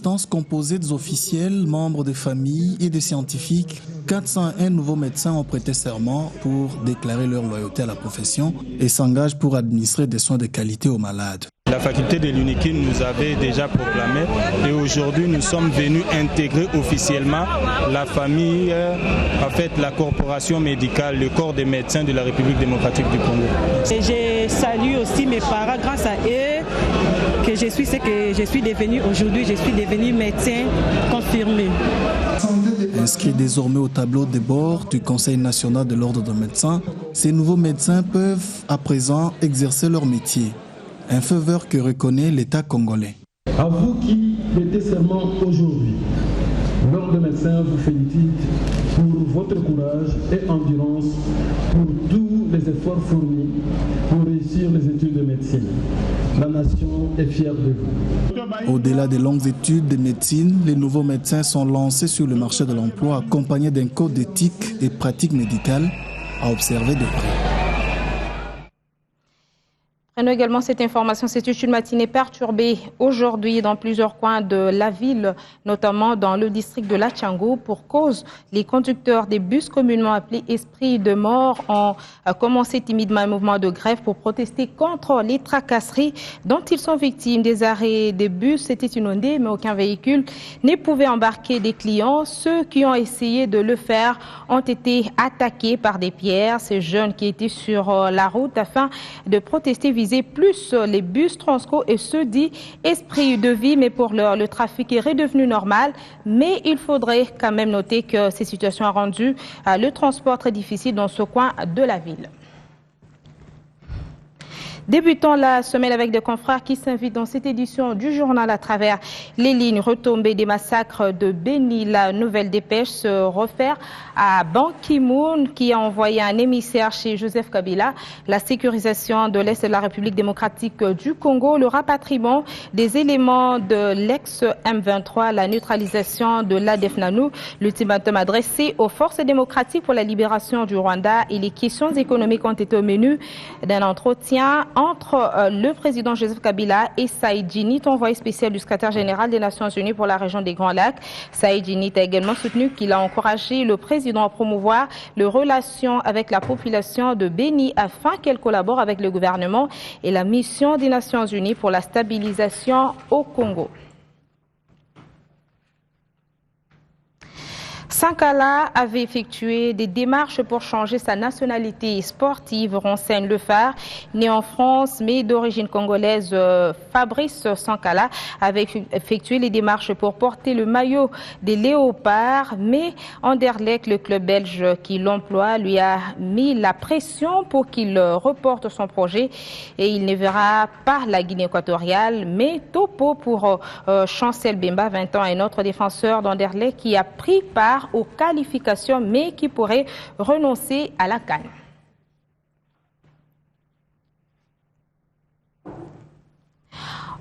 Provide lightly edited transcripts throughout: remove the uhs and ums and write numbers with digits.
instance composée d'officiels, membres des familles et des scientifiques, 401 nouveaux médecins ont prêté serment pour déclarer leur loyauté à la profession et s'engagent pour administrer des soins de qualité aux malades. La faculté de l'UNIKIN nous avait déjà proclamé et aujourd'hui nous sommes venus intégrer officiellement la famille, la corporation médicale, le corps des médecins de la République démocratique du Congo. Et je salue aussi mes parents, grâce à eux que je suis ce que je suis devenu aujourd'hui, je suis devenu médecin confirmé. Inscrits désormais au tableau de bord du Conseil national de l'ordre des médecins, ces nouveaux médecins peuvent à présent exercer leur métier. Un faveur que reconnaît l'État congolais. À vous qui mettez serment aujourd'hui, l'ordre des médecins vous félicite pour votre courage et endurance, pour tous les efforts fournis pour réussir les études de médecine. La nation est fière de vous. Au-delà des longues études de médecine, les nouveaux médecins sont lancés sur le marché de l'emploi accompagnés d'un code d'éthique et pratique médicale à observer de près. Prenons également cette information. C'est une matinée perturbée aujourd'hui dans plusieurs coins de la ville, notamment dans le district de Latchango. Pour cause, les conducteurs des bus communément appelés Esprits de mort ont commencé timidement un mouvement de grève pour protester contre les tracasseries dont ils sont victimes. Des arrêts des bus étaient inondés, mais aucun véhicule ne pouvait embarquer des clients. Ceux qui ont essayé de le faire ont été attaqués par des pierres. Ces jeunes qui étaient sur la route afin de protester plus les bus Transco et ceux dits Esprit de vie, mais pour l'heure, le trafic est redevenu normal. Mais il faudrait quand même noter que ces situations ont rendu le transport très difficile dans ce coin de la ville. Débutons la semaine avec des confrères qui s'invitent dans cette édition du journal à travers les lignes retombées des massacres de Beni. La nouvelle dépêche se réfère à Ban Ki-moon qui a envoyé un émissaire chez Joseph Kabila. La sécurisation de l'Est de la République démocratique du Congo, le rapatriement des éléments de l'ex-M23, la neutralisation de l'ADF NANU, l'ultimatum adressé aux forces démocratiques pour la libération du Rwanda et les questions économiques ont été au menu d'un entretien entre le président Joseph Kabila et Saïd Djinnit, envoyé spécial du secrétaire général des Nations Unies pour la région des Grands Lacs. Saïd Djinnit a également soutenu qu'il a encouragé le président à promouvoir les relations avec la population de Beni afin qu'elle collabore avec le gouvernement et la mission des Nations Unies pour la stabilisation au Congo. Sankara avait effectué des démarches pour changer sa nationalité sportive, renseigne Le Phare. Né en France mais d'origine congolaise, Fabrice Sankara avait effectué les démarches pour porter le maillot des Léopards. Mais Anderlecht, le club belge qui l'emploie, lui a mis la pression pour qu'il reporte son projet et il ne verra pas la Guinée équatoriale. Mais topo pour Chancel Bemba, 20 ans, un autre défenseur d'Anderlecht qui a pris part aux qualifications mais qui pourrait renoncer à la CAN.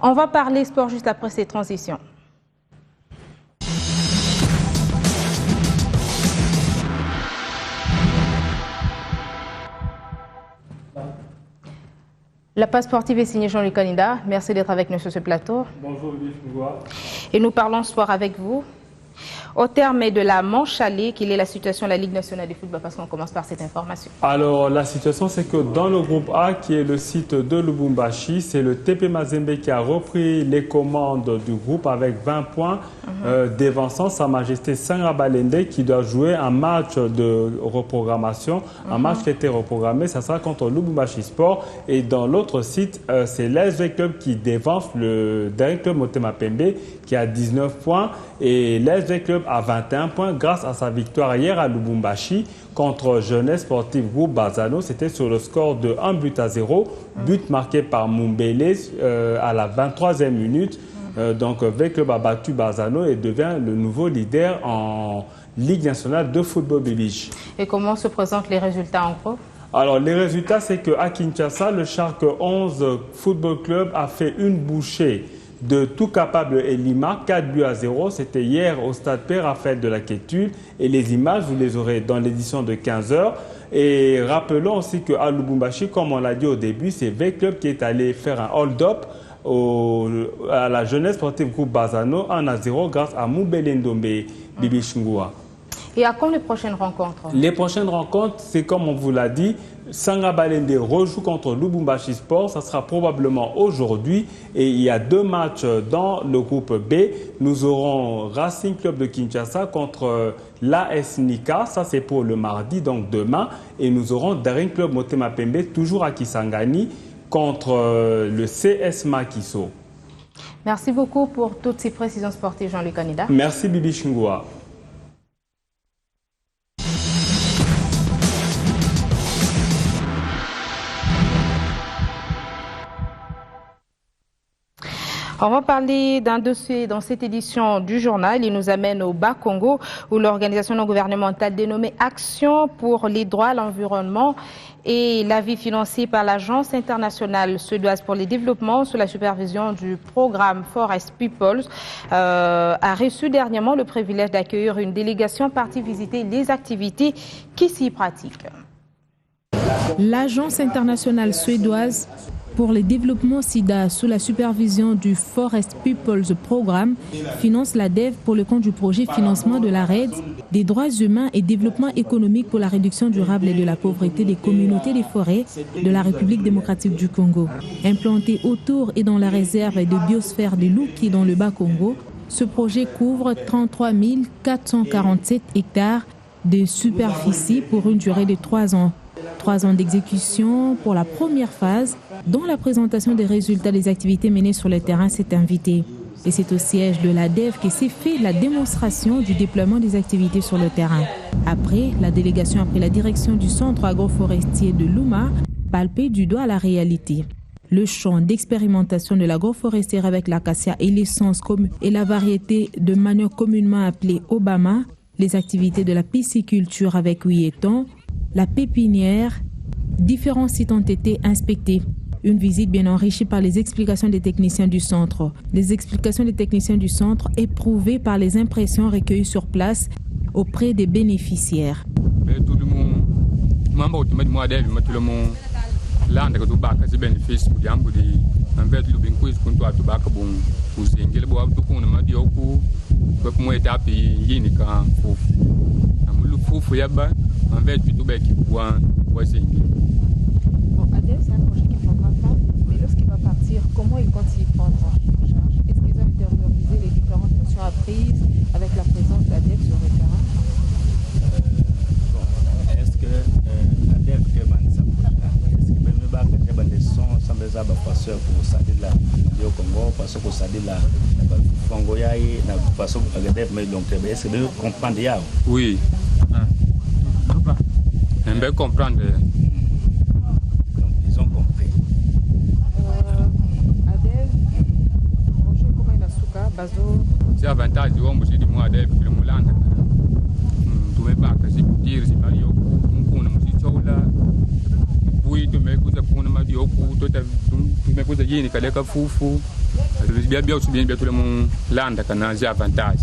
On va parler sport juste après ces transitions. La passe sportive est signée Jean-Luc Canida. Merci d'être avec nous sur ce plateau. Bonjour, Yves. Et nous parlons ce soir avec vous. Au terme de la manche allée, quelle est la situation de la Ligue nationale de football? Parce qu'on commence par cette information. Alors, la situation, c'est que dans le groupe A, qui est le site de Lubumbashi, c'est le TP Mazembe qui a repris les commandes du groupe avec 20 points, dévançant Sa Majesté Sanga Balende qui doit jouer un match de reprogrammation, un match qui a été reprogrammé, ça sera contre Lubumbashi Sport. Et dans l'autre site, c'est l'SV Club qui dévance le dernier club Motema Pembe qui a 19 points et l'SV Club à 21 points grâce à sa victoire hier à Lubumbashi contre Jeunesse Sportive Groupe Bazano. C'était sur le score de 1-0, but marqué par Mumbele à la 23e minute. Donc V Club a battu Bazano et devient le nouveau leader en Ligue nationale de football belge. Et comment se présentent les résultats en gros? Alors, les résultats, c'est qu'à Kinshasa, le Shark 11 Football Club a fait une bouchée de Tout Capable et Lima, 4-0. C'était hier au stade Père Raphaël de la Quétule. Et les images, vous les aurez dans l'édition de 15h. Et rappelons aussi qu'à Lubumbashi, comme on l'a dit au début, c'est V-Club qui est allé faire un hold-up à la jeunesse sportive groupe Bazano 1-0 grâce à Moubele Ndombe Bibi Chungua. Et à quand les prochaines rencontres? Les prochaines rencontres, c'est comme on vous l'a dit, Sanga Balende rejoue contre Lubumbashi Sport. Ça sera probablement aujourd'hui. Et il y a 2 matchs dans le groupe B. Nous aurons Racing Club de Kinshasa contre l'AS Nika. Ça, c'est pour le mardi, donc demain. Et nous aurons Daring Club Motema Pembe, toujours à Kisangani, contre le CS Makiso. Merci beaucoup pour toutes ces précisions sportives, Jean-Luc Anida. Merci, Bibi Chungua. On va parler d'un dossier dans cette édition du journal. Il nous amène au Bas-Congo où l'organisation non gouvernementale dénommée Action pour les droits à l'environnement et l'avis financé par l'Agence internationale suédoise pour le développement sous la supervision du programme Forest Peoples a reçu dernièrement le privilège d'accueillir une délégation partie visiter les activités qui s'y pratiquent. L'Agence internationale suédoise pour le développement SIDA sous la supervision du Forest Peoples Programme finance l'ADEV pour le compte du projet financement de la RAID, des droits humains et développement économique pour la réduction durable et de la pauvreté des communautés des forêts de la République démocratique du Congo. Implanté autour et dans la réserve de biosphère de Luki dans le Bas-Congo, ce projet couvre 33 447 hectares de superficie pour une durée de 3 ans. 3 ans d'exécution pour la première phase, dont la présentation des résultats des activités menées sur le terrain s'est invitée. Et c'est au siège de l'ADEV que s'est fait la démonstration du déploiement des activités sur le terrain. Après, la délégation a pris la direction du centre agroforestier de Luma, palpé du doigt la réalité. Le champ d'expérimentation de l'agroforestière avec l'acacia et l'essence et la variété de manioc communément appelée Obama, les activités de la pisciculture avec huilleton, la pépinière, différents sites ont été inspectés. Une visite bien enrichie par les explications des techniciens du centre. Les explications des techniciens du centre éprouvées par les impressions recueillies sur place auprès des bénéficiaires. Adèle, c'est un projet qui prendra temps, mais lorsqu'il va partir, comment il compte s'y prendre en charge? Est-ce qu'ils ont intériorisé les différentes fonctions apprises avec la présence d'Adèle sur le terrain? Est-ce que Adèle que est-ce que nous avons des sons sans les passeurs pour s'aider là au Congo, parce que s'aider là Congo ya et na façon Adèle mais donc est-ce que nous comprenons ya? Oui. On peut comprendre. Donc, ils ont compris. Adèle, projet comment il a souka, bazo. C'est avantage du homme aussi du mois Adèle, le Moulin. Tu veux pas que c'est pour dire si Mario, on a aussi chola. Oui, tu me écoutes pour Mario, tu me écoutes à Yéni, Kaleka Foufou. Bien aussi bien tout le monde land, c'est avantage.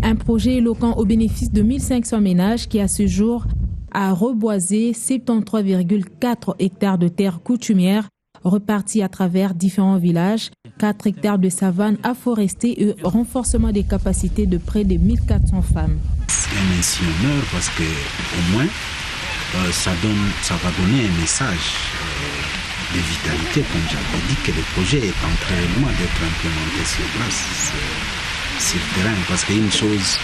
Un projet éloquent au bénéfice de 1500 ménages qui, à ce jour, a reboisé 73,4 hectares de terres coutumières repartis à travers différents villages, 4 hectares de savane afforestée et renforcement des capacités de près de 1400 femmes. C'est un missionnaire parce que au moins ça va donner un message de vitalité, comme j'avais dit, que le projet est en train d'être implémenté sur place, sur le terrain. Parce qu'une chose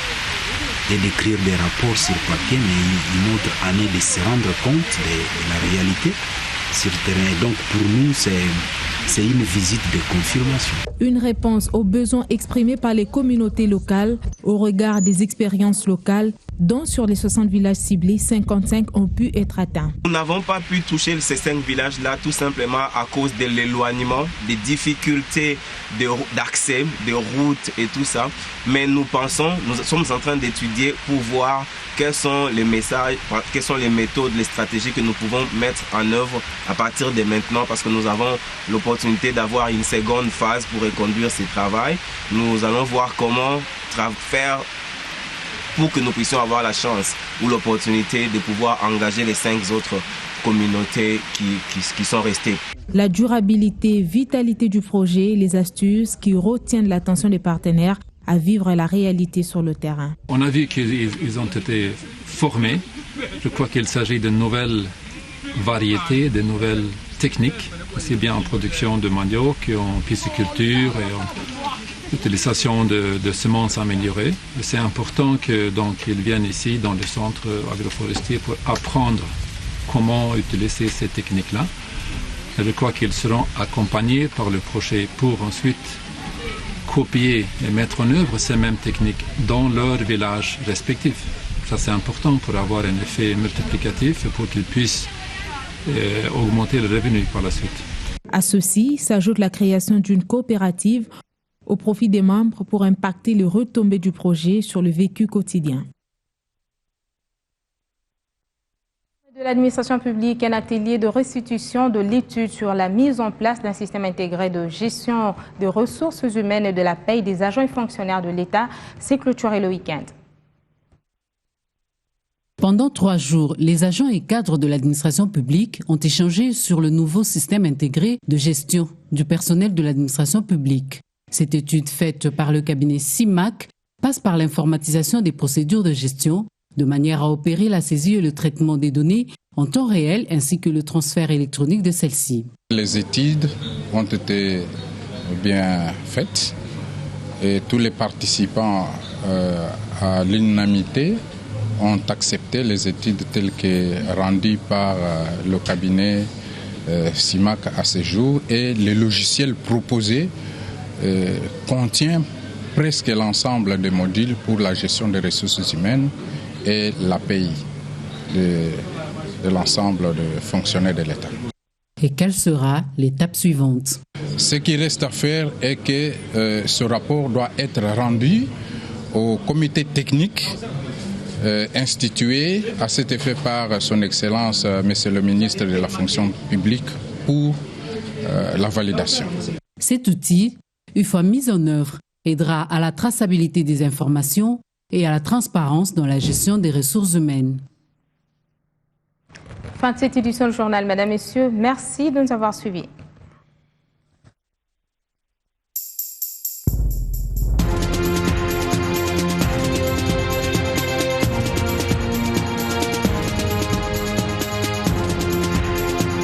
est d'écrire des rapports sur papier, mais une autre année de se rendre compte de la réalité sur le terrain. Donc pour nous, c'est une visite de confirmation. Une réponse aux besoins exprimés par les communautés locales au regard des expériences locales, dont sur les 60 villages ciblés, 55 ont pu être atteints. Nous n'avons pas pu toucher ces 5 villages-là tout simplement à cause de l'éloignement, des difficultés d'accès, de routes et tout ça. Mais nous sommes en train d'étudier pour voir quels sont les messages, quelles sont les méthodes, les stratégies que nous pouvons mettre en œuvre à partir de maintenant, parce que nous avons l'opportunité d'avoir une seconde phase pour reconduire ce travail. Nous allons voir comment faire pour que nous puissions avoir la chance ou l'opportunité de pouvoir engager les 5 autres communautés qui sont restées. La durabilité, vitalité du projet, les astuces qui retiennent l'attention des partenaires à vivre la réalité sur le terrain. On a vu qu'ils ont été formés. Je crois qu'il s'agit de nouvelles variétés, de nouvelles techniques, aussi bien en production de manioc qu'en pisciculture et en utilisation de semences améliorées. C'est important qu'ils viennent ici dans le centre agroforestier pour apprendre comment utiliser ces techniques-là. Je crois qu'ils seront accompagnés par le projet pour ensuite copier et mettre en œuvre ces mêmes techniques dans leurs villages respectifs. Ça, c'est important pour avoir un effet multiplicatif et pour qu'ils puissent augmenter le revenu par la suite. À ceci s'ajoute la création d'une coopérative au profit des membres pour impacter les retombées du projet sur le vécu quotidien. De l'administration publique, un atelier de restitution de l'étude sur la mise en place d'un système intégré de gestion de ressources humaines et de la paie des agents et fonctionnaires de l'État s'est clôturé le week-end. Pendant 3 jours, les agents et cadres de l'administration publique ont échangé sur le nouveau système intégré de gestion du personnel de l'administration publique. Cette étude faite par le cabinet CIMAC passe par l'informatisation des procédures de gestion, de manière à opérer la saisie et le traitement des données en temps réel ainsi que le transfert électronique de celles-ci. Les études ont été bien faites et tous les participants à l'unanimité ont accepté les études telles que rendues par le cabinet CIMAC à ce jour et le logiciel proposé contient presque l'ensemble des modules pour la gestion des ressources humaines et l'API de l'ensemble des fonctionnaires de l'État. Et quelle sera l'étape suivante? Ce qui reste à faire est que ce rapport doit être rendu au comité technique institué à cet effet par son Excellence, Monsieur le ministre de la fonction publique, pour la validation. Cet outil, une fois mis en œuvre, aidera à la traçabilité des informations et à la transparence dans la gestion des ressources humaines. Fin de cette édition du journal, Mesdames, Messieurs. Merci de nous avoir suivis.